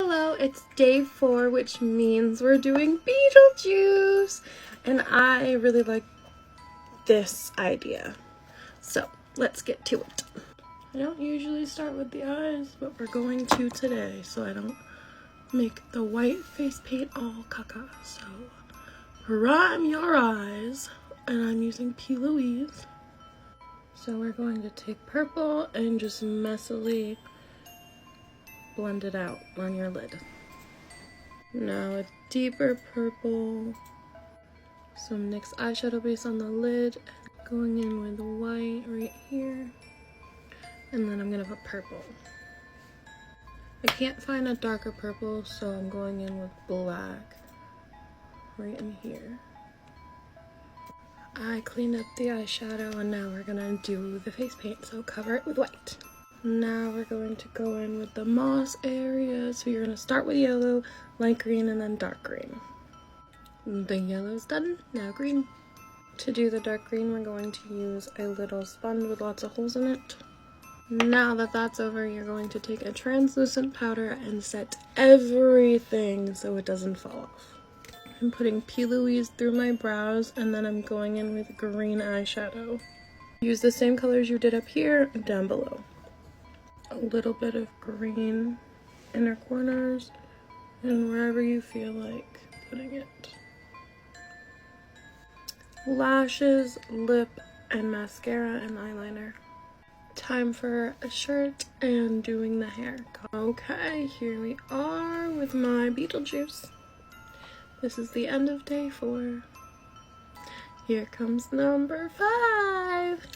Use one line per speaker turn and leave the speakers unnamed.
Hello, it's day 4, which means we're doing Beetlejuice, and I really like this idea, so let's get to it. I don't usually start with the eyes, but we're going to today, so I don't make the white face paint all caca. So prime your eyes, and I'm using P. Louise. So we're going to take purple and just messily blend it out on your lid. Now a deeper purple, some NYX eyeshadow base on the lid, going in with white right here, and then I'm gonna put purple. I can't find a darker purple, so I'm going in with black right in here. I cleaned up the eyeshadow, and now we're gonna do the face paint, so cover it with white. Now we're going to go in with the moss area, so you're gonna start with yellow, light green, and then dark green. The yellow's done, now green. To do the dark green, we're going to use a little sponge with lots of holes in it. Now that that's over, you're going to take a translucent powder and set everything so it doesn't fall off. I'm putting P. Louise through my brows, and then I'm going in with green eyeshadow. Use the same colors you did up here and down below. A little bit of green inner corners and wherever you feel like putting it. Lashes, lip, and mascara and eyeliner. Time for a shirt and doing the hair. Okay, here we are with my Beetlejuice. This is the end of day 4. Here comes number 5.